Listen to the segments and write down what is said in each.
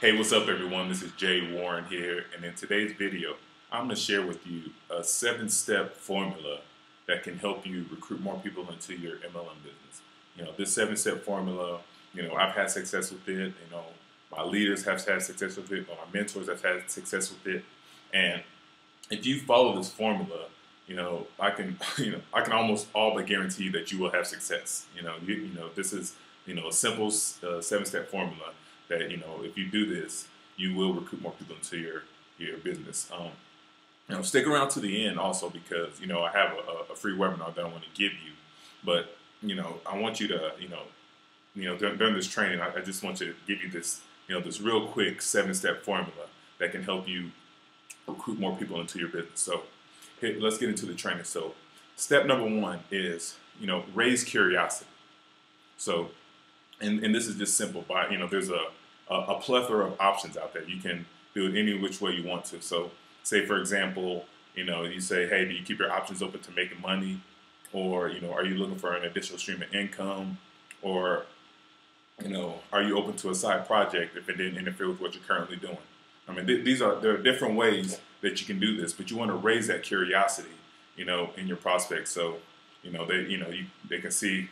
Hey, what's up everyone? This is Jay Warren here, and in today's video, I'm going to share with you a 7-step formula that can help you recruit more people into your MLM business. This 7-step formula, I've had success with it. My leaders have had success with it. My mentors have had success with it. And if you follow this formula, I can, I can almost all but guarantee that you will have success. This is, a simple 7-step formula that, if you do this, you will recruit more people into your business. Stick around to the end also because, I have a free webinar that I want to give you. But, I want you to, during this training, I just want to give you this, this real quick 7-step formula that can help you recruit more people into your business. So let's get into the training. So step number 1 is, raise curiosity. So, and this is just simple, but, there's a plethora of options out there. You can do it any which way you want to. So say, for example, you say, hey, do you keep your options open to making money? Or, are you looking for an additional stream of income? Or, are you open to a side project if it didn't interfere with what you're currently doing? I mean, there are different ways that you can do this, but you want to raise that curiosity, in your prospects. So, they can see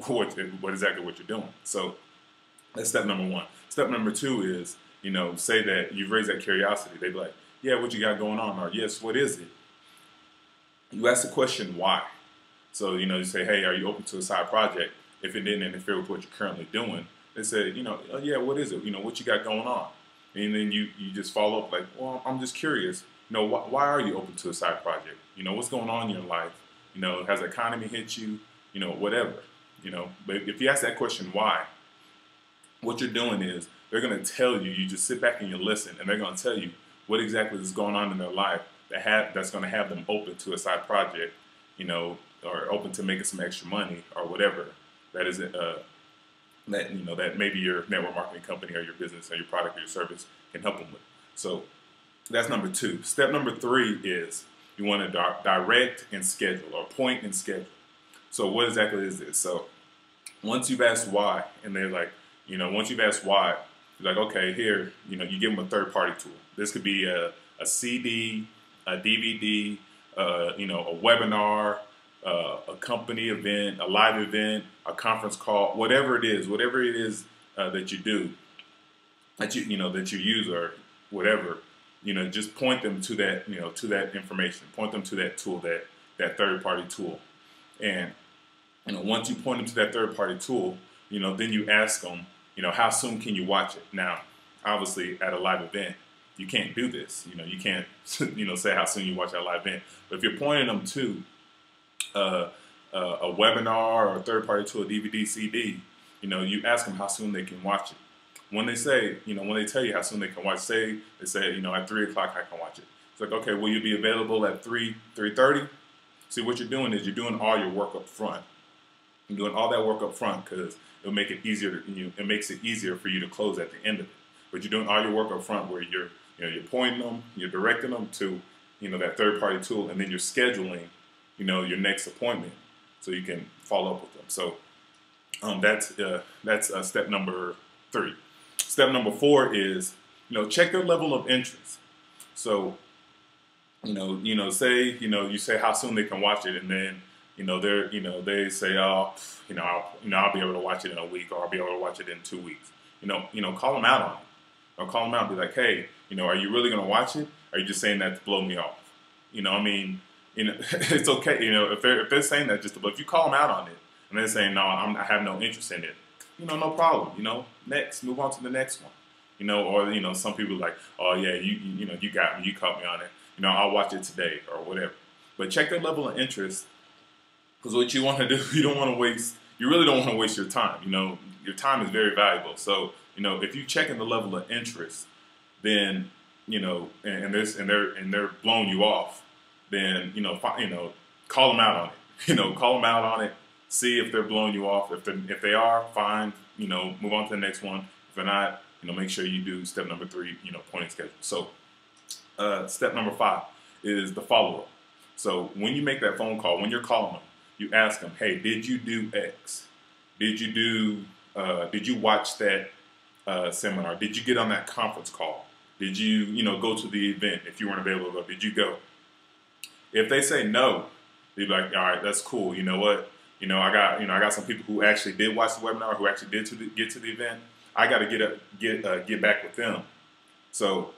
what exactly what you're doing. So that's step number 1. Step number 2 is, say that you've raised that curiosity. They'd be like, yeah, what you got going on? Or yes, what is it? You ask the question, why? So, you say, hey, are you open to a side project? If it didn't interfere with what you're currently doing, they say, oh, yeah, what is it? What you got going on? And then you just follow up like, well, I'm just curious. Why are you open to a side project? What's going on in your life? Has the economy hit you? Whatever. But if you ask that question, why? What you're doing is they're going to tell you. You just sit back and you listen, and they're going to tell you what exactly is going on in their life that's going to have them open to a side project, or open to making some extra money or whatever that is that maybe your network marketing company or your business or your product or your service can help them with. So that's number 2. Step number 3 is you want to direct and schedule, or point and schedule. So what exactly is this? So once you've asked why, and they're like, once you've asked why, you're like, okay, here, you give them a third-party tool. This could be a CD, a DVD, a webinar, a company event, a live event, a conference call, whatever it is that you do, that you use or whatever, just point them to that, to that information, point them to that tool, that third-party tool. And, once you point them to that third-party tool, then you ask them, how soon can you watch it? Now, obviously, at a live event, you can't do this. You can't, say how soon you watch that live event. But if you're pointing them to a webinar or a third-party tool, a DVD, CD, you ask them how soon they can watch it. When they say, when they tell you how soon they can watch, say at 3 o'clock I can watch it. It's like, okay, will you be available at 3:30? See, what you're doing is you're doing all your work up front. You're doing all that work up front because it'll make it easier. It makes it easier for you to close at the end of it. But you're doing all your work up front where you're pointing them, you're directing them to, that third-party tool, and then you're scheduling, your next appointment so you can follow up with them. So that's step number 3. Step number 4 is, check their level of interest. So, say, you say how soon they can watch it, and then, they say, oh, I'll be able to watch it in a week, or I'll be able to watch it in 2 weeks. Call them out on it. Or call them out and be like, hey, are you really going to watch it? Or are you just saying that to blow me off? It's okay. If they're saying that just to blow, if you call them out on it and they're saying, no, I have no interest in it, no problem. Next, move on to the next one. Or, some people are like, oh yeah, you got me, you caught me on it. I'll watch it today or whatever. But check their level of interest, because what you want to do, you really don't want to waste your time. Your time is very valuable. So, if you check in the level of interest, then, and they're blowing you off, then, call them out on it. Call them out on it. See if they're blowing you off. If they are, fine. Move on to the next one. If they're not, make sure you do step number 3, pointing schedule. So, step number 5 is the follow-up. So when you make that phone call, when you're calling them, you ask them, hey, did you do X? Did you watch that seminar? Did you get on that conference call? Did you, go to the event if you weren't available to go? Did you go? If they say no, you'd be like, all right, that's cool. You know what? I got some people who actually did watch the webinar, who actually did get to the event. I got to get back with them. So,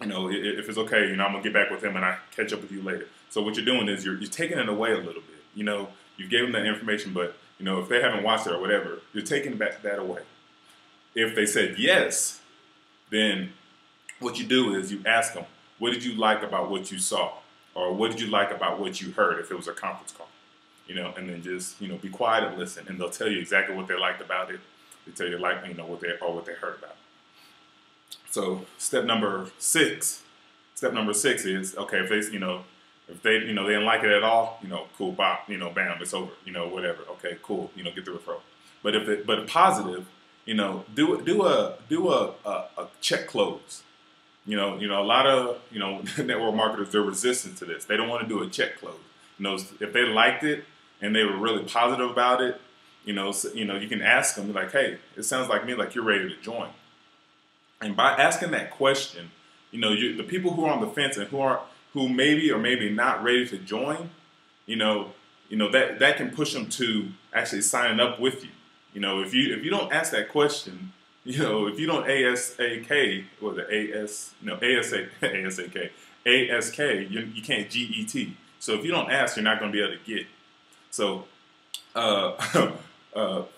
if it's okay, I'm gonna get back with them and I catch up with you later. So what you're doing is you're taking it away a little bit. You gave them that information, but if they haven't watched it or whatever, you're taking that away. If they said yes, then what you do is you ask them, what did you like about what you saw? Or what did you like about what you heard if it was a conference call? And then just, be quiet and listen. And they'll tell you exactly what they liked about it. They tell you what they heard about it. So step number six is, okay, if they didn't like it at all, cool, bop, bam, it's over, whatever. Okay, cool, get the referral. But if positive, do a check close. A lot of, network marketers, they're resistant to this. They don't want to do a check close. If they liked it and they were really positive about it, you can ask them like, hey, it sounds like me like you're ready to join. And by asking that question, the people who are on the fence and who maybe or maybe not ready to join, that can push them to actually signing up with you. If you don't ask that question, if you don't ASK, you can't GET. So if you don't ask, you're not going to be able to get. So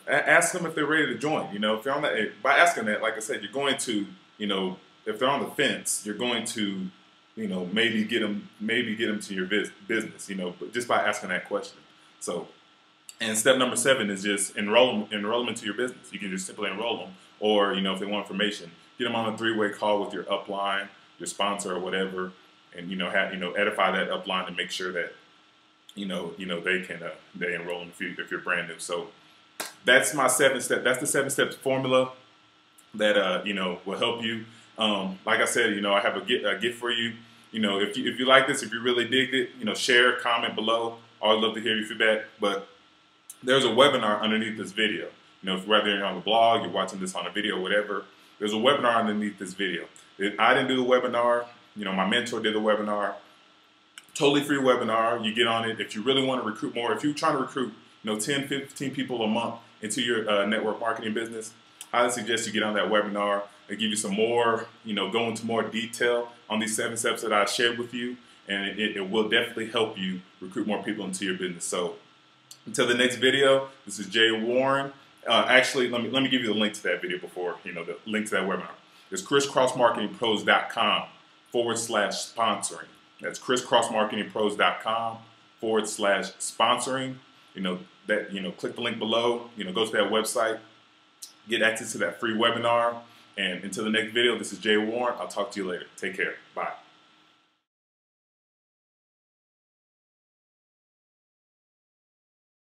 ask them if they're ready to join. If they're on that, by asking that, like I said, you're going to, if they're on the fence, you're going to, maybe get them to your business, but just by asking that question. So, and step number 7 is just enroll them to your business. You can just simply enroll them, or if they want information, get them on a 3-way call with your upline, your sponsor, or whatever, and edify that upline to make sure that they enroll them if you're brand new. So that's my 7-step. That's the 7-step formula that will help you. Like I said, I have a gift for you. If you like this, if you really dig it, share, comment below. I would love to hear your feedback. But there's a webinar underneath this video. Whether you're on the blog, you're watching this on a video, whatever, there's a webinar underneath this video. I didn't do the webinar. My mentor did the webinar. Totally free webinar. You get on it. If you really want to recruit more, if you're trying to recruit 10, 15 people a month into your network marketing business, I suggest you get on that webinar. They give you some more, go into more detail on these 7 steps that I shared with you, and it will definitely help you recruit more people into your business. So until the next video, this is Jay Warren. Actually, let me give you the link to that video before, the link to that webinar. It's crisscrossmarketingpros.com/sponsoring. That's crisscrossmarketingpros.com/sponsoring. Click the link below, go to that website, get access to that free webinar. And until the next video, this is Jay Warren. I'll talk to you later. Take care. Bye.